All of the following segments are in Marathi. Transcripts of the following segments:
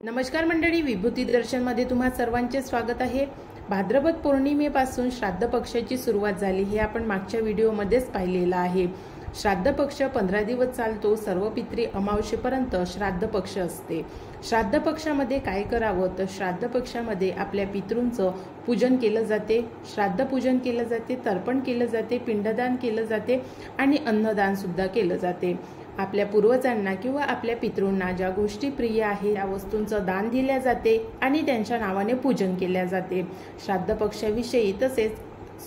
नमस्कार मंडळी, विभूती दर्शनमध्ये तुम्हा सर्वांचे स्वागत आहे। भाद्रपद पौर्णिमेपासून श्राद्ध पक्षाची सुरुवात झाली हे आपण मागच्या व्हिडिओमध्येच पाहिलेलं आहे। श्राद्ध पक्ष 15 दिवस चालतो। सर्व पितृ अमावस्येपर्यंत श्राद्ध पक्ष असते। श्राद्ध पक्षामध्ये काय करावं तर श्राद्ध पक्षामध्ये आपल्या पितृंचं पूजन केलं जाते, श्राद्ध पूजन केलं जाते, तर्पण केलं जाते, पिंडदान केलं जाते आणि अन्नदान सुद्धा केलं जाते। आपल्या पूर्वजांना किंवा आपल्या पितृंना ज्या गोष्टी प्रिय आहे त्या वस्तूंचं दान दिल्या जाते आणि त्यांच्या नावाने पूजन केल्या जाते। श्राद्ध पक्षाविषयी तसेच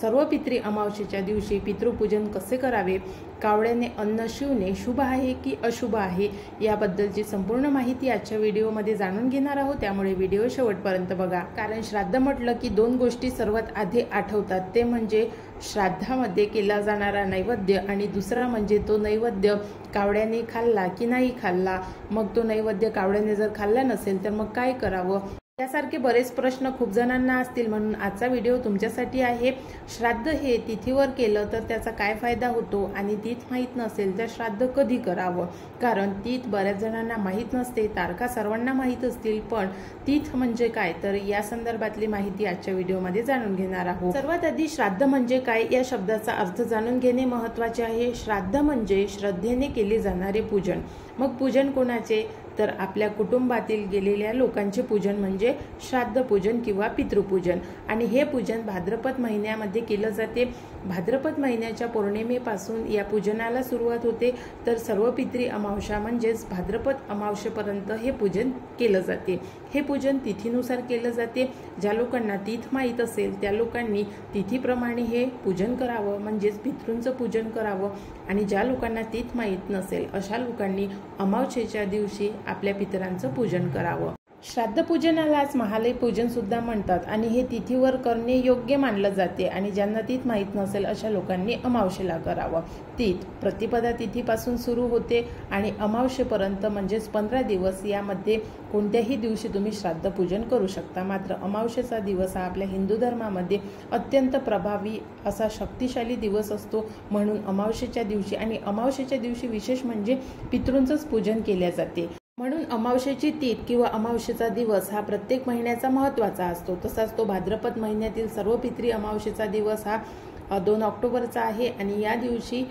सर्व पितृ अमावस्येच्या दिवशी पितृपूजन कसे करावे, कावड्याने अन्न शिवणे शुभ आहे की अशुभ आहे याबद्दलची संपूर्ण माहिती आजच्या व्हिडिओमध्ये जाणून घेणार आहोत। त्यामुळे व्हिडिओ शेवटपर्यंत बघा, कारण श्राद्ध म्हटलं की दोन गोष्टी सर्वात आधी आठवतात, ते म्हणजे श्राद्धामध्ये केला जाणारा नैवेद्य आणि दुसरा म्हणजे तो नैवेद्य कावड्याने खाल्ला की नाही खाल्ला। मग तो नैवेद्य कावड्याने जर खाल्ला नसेल तर मग काय करावं, यासारखे बरेच प्रश्न खूप जणांना असतील, म्हणून आजचा व्हिडिओ तुमच्यासाठी आहे। श्राद्ध हे तिथीवर केलं तर त्याचा काय फायदा होतो आणि तीथ माहीत नसेल तर श्राद्ध कधी करावं, कारण तीथ बऱ्याच जणांना माहीत नसते, तारखा सर्वांना माहीत असतील, पण तीथ म्हणजे काय तर या संदर्भातली माहिती आजच्या व्हिडिओमध्ये जाणून घेणार आहोत। सर्वात आधी श्राद्ध म्हणजे काय या शब्दाचा अर्थ जाणून घेणे महत्त्वाचे आहे। श्राद्ध म्हणजे श्रद्धेने केले जाणारे पूजन। मग पूजन कोणाचे तर आपल्या कुटुंबातील गेलेल्या लोकांचे पूजन म्हणजे श्राद्ध पूजन किंवा पितृपूजन। आणि हे पूजन भाद्रपद महिन्यामध्ये केलं जाते। भाद्रपद महिन्याच्या पौर्णिमेपासून या पूजनाला सुरुवात होते, तर सर्व पितृ अमावस्या म्हणजेच भाद्रपद अमावस्येपर्यंत हे पूजन केलं जाते। हे पूजन तिथीनुसार केलं जाते। ज्या लोकांना तीथ माहीत असेल त्या लोकांनी तिथीप्रमाणे हे पूजन करावं, म्हणजेच पितृंचं पूजन करावं, आणि ज्या लोकांना तीथ माहीत नसेल अशा लोकांनी अमावस्येच्या दिवशी आपल्या पितरांचं पूजन करावं। श्राद्ध पूजनालाच महालय पूजन सुद्धा म्हणतात आणि हे तिथीवर करणे योग्य मानलं जाते। आणि ज्यांना तीथ माहीत नसेल अशा लोकांनी अमावस्येला करावं। तीथ प्रतिपदा तिथीपासून सुरू होते आणि अमावस्येपर्यंत म्हणजेच 15 दिवस, यामध्ये कोणत्याही दिवशी तुम्ही श्राद्ध पूजन करू शकता। मात्र अमावस्येचा दिवस हा आपल्या हिंदू धर्मामध्ये अत्यंत प्रभावी असा शक्तिशाली दिवस असतो, म्हणून अमावस्येच्या दिवशी आणि अमावस्येच्या दिवशी विशेष म्हणजे पितृंचंच पूजन केले जाते। म्हणून अमावस्येची तीथ किंवा अमावस्येचा दिवस हा प्रत्येक महिन्याचा महत्त्वाचा असतो। तसाच तो भाद्रपद महिन्यातील सर्व पितृ अमावस्येचा दिवस हा 2 ऑक्टोबरचा आहे आणि या दिवशी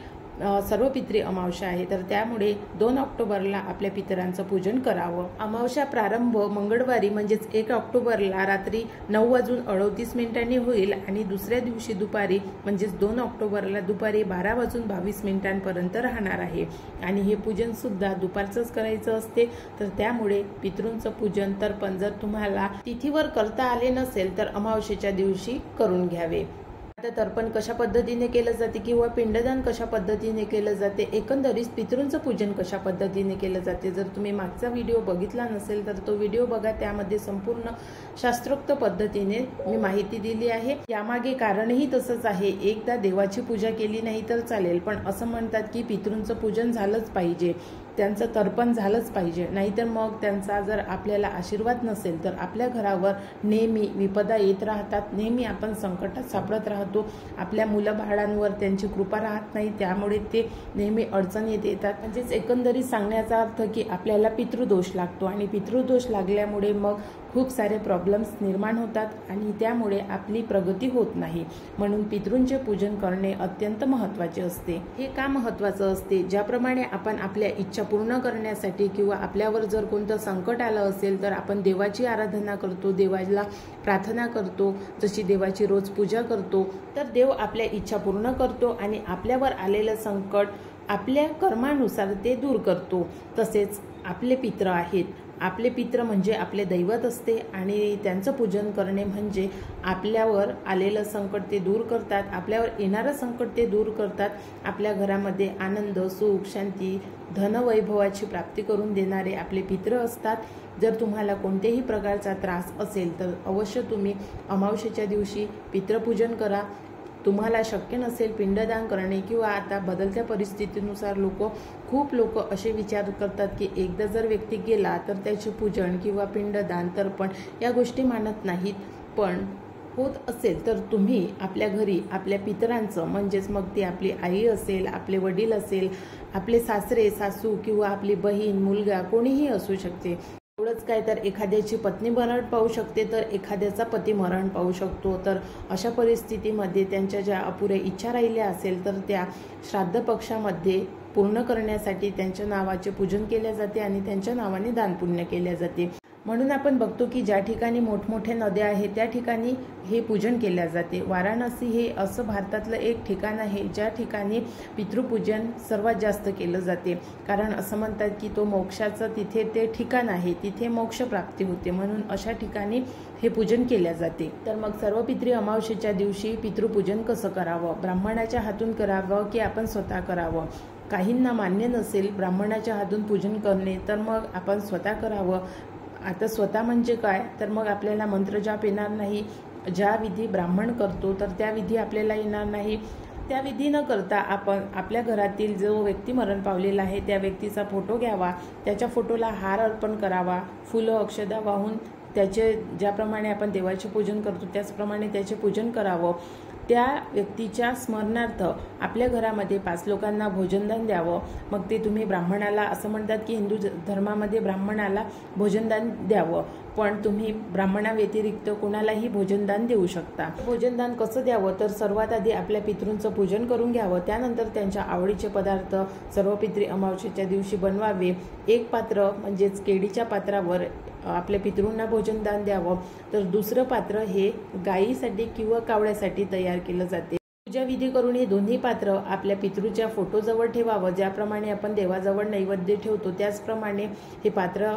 सर्व पितृ अमावस्या आहे, तर त्यामुळे 2 ऑक्टोबरला आपल्या पितरांचं पूजन करावं। अमावस्या प्रारंभ मंगळवारी म्हणजेच 1 ऑक्टोबरला रात्री 9:38 होईल आणि दुसऱ्या दिवशी दुपारी म्हणजेच 2 ऑक्टोबरला दुपारी 12:22 राहणार आहे। आणि हे पूजन सुद्धा दुपारचंच करायचं असते, तर त्यामुळे पितृंचं पूजन तर्पण जर तुम्हाला तिथीवर करता आले नसेल तर अमावस्येच्या दिवशी करून घ्यावे। आता तर्पण कशा पद्धतीने केलं जाते किंवा पिंडदान कशा पद्धतीने केलं जाते, एकंदरीत पितृंचं पूजन कशा पद्धतीने केलं जाते, जर तुम्ही मागचा व्हिडिओ बघितला नसेल तर तो व्हिडिओ बघा। त्यामध्ये संपूर्ण शास्त्रोक्त पद्धतीने मी माहिती दिली आहे। यामागे कारणही तसंच आहे। एकदा देवाची पूजा केली नाही तर चालेल, पण असं म्हणतात की पितृंचं पूजन झालंच पाहिजे, त्यांचं तर्पण झालंच पाहिजे, नाहीतर मग त्यांचा जर आपल्याला आशीर्वाद नसेल तर आपल्या घरावर नेहमी विपदा येत राहतात, नेहमी आपण संकटात सापडत राहतो, आपल्या मुलाबाळांवर त्यांची कृपा राहत नाही, त्यामुळे ते नेहमी अडचणीत येतात। म्हणजेच एकंदरीत सांगण्याचा अर्थ की आपल्याला पितृदोष लागतो आणि पितृदोष लागल्यामुळे मग खूप सारे प्रॉब्लेम्स निर्माण होतात आणि त्यामुळे आपली प्रगती होत नाही। म्हणून पितृंचे पूजन करणे अत्यंत महत्त्वाचे असते। हे का महत्त्वाचं असते, ज्याप्रमाणे आपण आपल्या इच्छा पूर्ण करण्यासाठी किंवा आपल्यावर जर कोणतं संकट आलं असेल तर आपण देवाची आराधना करतो, देवाला प्रार्थना करतो, जशी देवाची रोज पूजा करतो, तर देव आपल्या इच्छा पूर्ण करतो आणि आपल्यावर आलेलं संकट आपल्या कर्मानुसार ते दूर करतो। तसेच आपले पित्र आहेत, आपले पित्र म्हणजे आपले दैवत असते आणि त्यांचं पूजन करणे म्हणजे आपल्यावर आलेलं संकट ते दूर करतात, आपल्यावर येणारं संकट ते दूर करतात, आपल्या घरामध्ये आनंद, सुख, शांती, धनवैभवाची प्राप्ती करून देणारे आपले पित्र असतात। जर तुम्हाला कोणत्याही प्रकारचा त्रास असेल तर अवश्य तुम्ही अमावस्येच्या दिवशी पितृपूजन करा। तुम्हाला शक्य नसेल पिंडदान करणे किंवा आता बदलत्या परिस्थितीनुसार खूप लोक असे विचार करतात की एकदा जर व्यक्ती गेला तर त्याचे पूजन किंवा पिंडदान तर्पण या गोष्टी मानत नाहीत, पण होत असेल तर तुम्ही आपल्या घरी आपल्या पितरांचं म्हणजेच मग ती आपली आई असेल, आपले वडील असेल, आपले सासरे सासू किंवा आपली बहीण मुलगा कोणीही असू शकते, एवढंच काय तर एखाद्याची पत्नी मरण पावू शकते तर एखाद्याचा पती मरण पावू शकतो। तर अशा परिस्थितीमध्ये त्यांच्या ज्या अपुऱ्या इच्छा राहिल्या असेल तर त्या श्राद्ध पक्षामध्ये पूर्ण करण्यासाठी त्यांच्या नावाचे पूजन केले जाते आणि त्यांच्या नावाने दानपुण्य केले जाते। म्हणून आपण बघतो की ज्या ठिकाणी मोठमोठ्या नद्या आहेत त्या ठिकाणी हे पूजन केले जाते। वाराणसी हे असं भारतातलं एक ठिकाण आहे ज्या ठिकाणी पितृपूजन सर्वात जास्त केलं जाते, कारण असं म्हणतात की तो मोक्षाचं तिथे ते ठिकाण आहे, तिथे मोक्ष प्राप्ती होते, म्हणून अशा ठिकाणी हे पूजन केले जाते। तर मग सर्व पितृ अमावस्येच्या दिवशी पितृपूजन कसं करावं, ब्राह्मणाच्या हातून करावं की आपण स्वतः करावं? काहींना मान्य नसेल ब्राह्मणाच्या हातून पूजन करणे, तर मग आपण स्वतः करावं। आता स्वतः म्हणजे काय, तर मग आपल्याला मंत्रजाप येणार नाही, ज्या विधी ब्राह्मण करतो तर त्या विधी आपल्याला येणार नाही। त्या विधी न करता आपण आपल्या घरातील जो व्यक्ती मरण पावलेला आहे त्या व्यक्तीचा फोटो घ्यावा, त्याच्या फोटोला हार अर्पण करावा, फुलं अक्षदा वाहून त्याचे ज्याप्रमाणे आपण देवाचे पूजन करतो त्याचप्रमाणे त्याचे पूजन करावं। त्या व्यक्तीच्या स्मरणार्थ आपल्या घरामध्ये 5 लोकांना भोजनदान द्यावं। मग ते तुम्ही ब्राह्मणाला, असं म्हणतात की हिंदू धर्मामध्ये ब्राह्मणाला भोजनदान द्यावं, पण तुम्ही ब्राह्मणाव्यतिरिक्त कोणालाही भोजनदान देऊ शकता। भोजनदान कसं द्यावं, तर सर्वात आधी आपल्या पितृंचं पूजन करून घ्यावं, त्यानंतर त्यांच्या आवडीचे पदार्थ सर्व पितृ अमावस्येच्या दिवशी बनवावे। एक पात्र म्हणजेच केळीच्या पात्रावर आपल्या पितृंना भोजनदान द्यावं, तर दुसरं पात्र हे गायीसाठी किंवा कावळ्यासाठी तयार केलं जाते। पूजा विधी करून हे दोन्ही पात्र आपल्या पितृच्या फोटोजवळ ठेवावं। ज्याप्रमाणे आपण देवाजवळ नैवेद्य ठेवतो त्याचप्रमाणे हे पात्र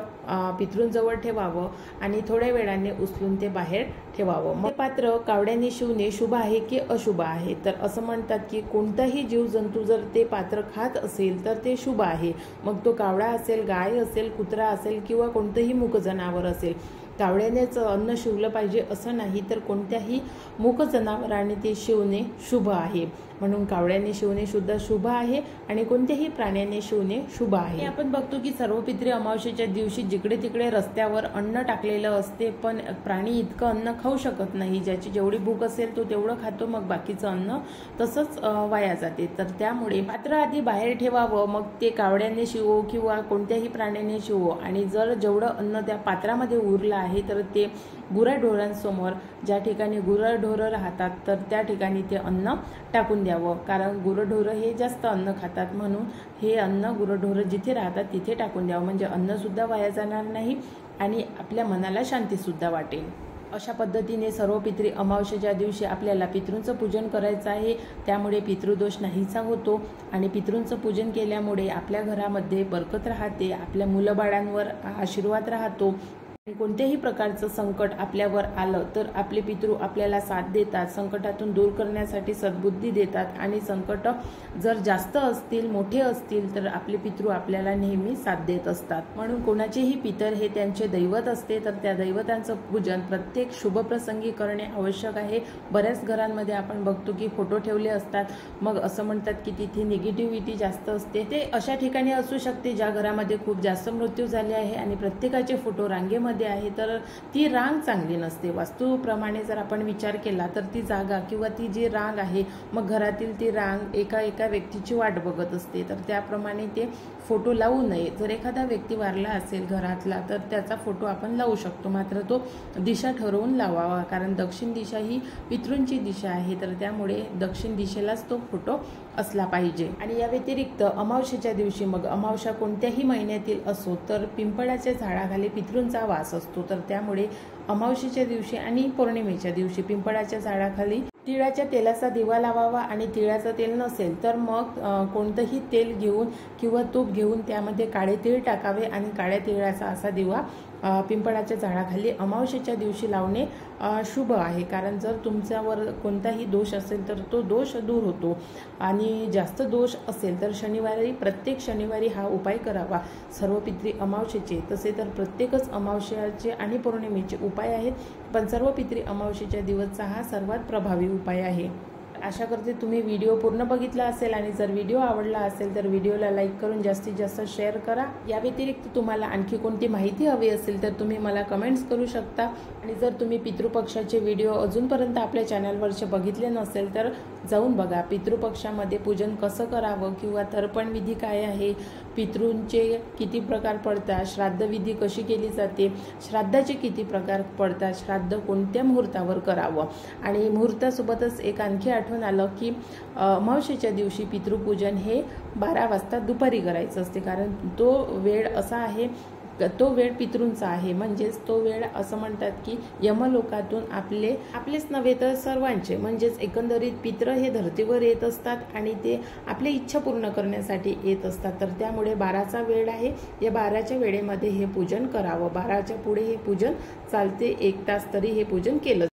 पितृंजवळ ठेवावं आणि थोड्या वेळाने उचलून ते बाहेर ठेवावं। मग पात्र कावड्याने शिवणे शुभ आहे की अशुभ आहे, तर असं म्हणतात की कोणताही जीवजंतू जर ते पात्र खात असेल तर ते शुभ आहे। मग तो कावळा असेल, गाय असेल, कुत्रा असेल किंवा कोणतंही मूक जनावर असेल। कावळ्यानेच अन्न शिवलं पाहिजे असं नाही, तर कोणत्याही मूक जनावराने ते शिवणे शुभ आहे, म्हणून कावळ्याने शिवणे सुद्धा शुभ आहे आणि कोणत्याही प्राण्याने शिवणे शुभ आहे। आपण बघतो की सर्व पितृ अमावस्येच्या दिवशी जिकडे तिकडे रस्त्यावर अन्न टाकलेलं असते, पण प्राणी इतकं अन्न खाऊ शकत नाही, ज्याची जेवढी भूक असेल तो तेवढं खातो, मग बाकीचं अन्न तसंच वाया जाते। तर त्यामुळे पात्र आधी बाहेर ठेवावं, मग ते कावड्याने शिवो किंवा कोणत्याही प्राण्याने शिवो, आणि जर जेवढं अन्न त्या पात्रामध्ये उरलं आहे तर ते गुराढोरांसमोर, ज्या ठिकाणी गुराढोरं राहतात तर त्या ठिकाणी ते अन्न टाकून द्यावं, कारण गुरढोरं हे जास्त अन्न खातात, म्हणून हे अन्न गुरढोरं जिथे राहतात तिथे टाकून द्यावं, म्हणजे अन्न सुद्धा वाया जाणार नाही आणि आपल्या मनाला शांती सुद्धा वाटेल। अशा पद्धतीने सर्व पितृ अमावस्येच्या दिवशी आपल्याला पितृंचं पूजन करायचं आहे, त्यामुळे पितृदोष नाहीसा होतो आणि पितृंचं पूजन केल्यामुळे आपल्या घरामध्ये बरकत राहते, आपल्या मुलबाळांवर आशीर्वाद राहतो। कोणत्याही प्रकारचं संकट आपल्यावर आलं तर आपले पितृ आपल्याला साथ देतात, संकटातून दूर करण्यासाठी सद्बुद्धी देतात, आणि संकट जर जास्त असतील, मोठे असतील तर आपले पितृ आपल्याला नेहमी साथ देत असतात। म्हणून कोणाचेही पितर हे त्यांचे दैवत असते, तर त्या दैवतांचं पूजन प्रत्येक शुभ प्रसंगी करणे आवश्यक आहे। बऱ्याच घरांमध्ये आपण बघतो की फोटो ठेवले असतात, मग असं म्हणतात की तिथे निगेटिव्हिटी जास्त असते। ते अशा ठिकाणी असू शकते ज्या घरामध्ये खूप जास्त मृत्यू झाले आहे आणि प्रत्येकाचे फोटो रांगेमध्ये आहे, तर ती रांग चांगली नसते। वास्तूप्रमाणे जर आपण विचार केला तर ती जागा किंवा ती जी रांग आहे, मग घरातील ती रांग एका एका व्यक्तीची वाट बघत असते, तर त्याप्रमाणे ते फोटो लावू नये। जर एखादा व्यक्ती वारला असेल घरातला तर त्याचा फोटो आपण लावू शकतो, मात्र तो दिशा ठरवून लावावा, कारण दक्षिण दिशा ही पितृंची दिशा आहे, तर त्यामुळे दक्षिण दिशेलाच तो फोटो असला पाहिजे। आणि या व्यतिरिक्त अमावस्येच्या दिवशी, मग अमावस्या कोणत्याही महिन्यातील असो, तर पिंपळाच्या झाडाखाली पितृंचा वास असतो, तर त्यामुळे अमावस्येच्या दिवशी आणि पौर्णिमेच्या दिवशी पिंपळाच्या झाडाखाली तिळाच्या तेलाचा दिवा लावावा, आणि तिळाचं तेल नसेल तर मग कोणतंही तेल घेऊन किंवा तूप घेऊन त्यामध्ये काळे तीळ टाकावे आणि काळ्या तिळाचा असा दिवा पिंपळाच्या झाडाखाली अमावस्येच्या दिवशी लावणे शुभ आहे, कारण जर तुमच्यावर कोणताही दोष असेल तर तो दोष दूर होतो, आणि जास्त दोष असेल तर शनिवारी, प्रत्येक शनिवारी हा उपाय करावा। सर्व पितृ अमावस्येचे तसे तर प्रत्येकच अमावस्याचे आणि पौर्णिमेचे उपाय आहेत, पण सर्व पितृ अमावस्येच्या दिवसचा हा सर्वात प्रभावी उपाय आहे। आशा करते तुम्ही व्हिडिओ पूर्ण बघितला असेल, आणि जर व्हिडिओ आवडला असेल तर व्हिडिओला लाईक करून जास्तीत जास्त शेअर करा। या व्यतिरिक्त तुम्हाला आणखी कोणती माहिती हवी असेल तर तुम्ही मला कमेंट्स करू शकता, आणि जर तुम्ही पितृपक्षाचे व्हिडिओ अजूनपर्यंत आपल्या चॅनलवरचे बघितले नसेल तर जाऊन बघा। पितृपक्षामध्ये पूजन कसं करावं किंवा तर्पण विधी काय आहे, पितृंचे किती प्रकार पडतात, श्राद्धविधी कशी केली जाते, श्राद्धाचे किती प्रकार पडतात, श्राद्ध कोणत्या मुहूर्तावर करावं, आणि मुहूर्तासोबतच एक आणखी आठवण आलं की अमावस्येच्या दिवशी पितृपूजन हे 12 वाजता दुपारी करायचं असते, कारण तो वेळ असा आहे, तो वेळ पितृंचा आहे. म्हणजेच तो वेळ असं म्हणतात की यमलोकातून आपलेच नव्हे तर सर्वांचे, म्हणजेच एकंदरीत पितृ हे धर्तीवर येत असतात आणि ते आपल्या इच्छा पूर्ण करण्यासाठी येत असतात. तर त्यामुळे 12चा वेळ आहे, या 12च्या वेळेमध्ये हे पूजन करावं. 12च्या पुढे हे पूजन चालते, 1 तास तरी हे पूजन केलं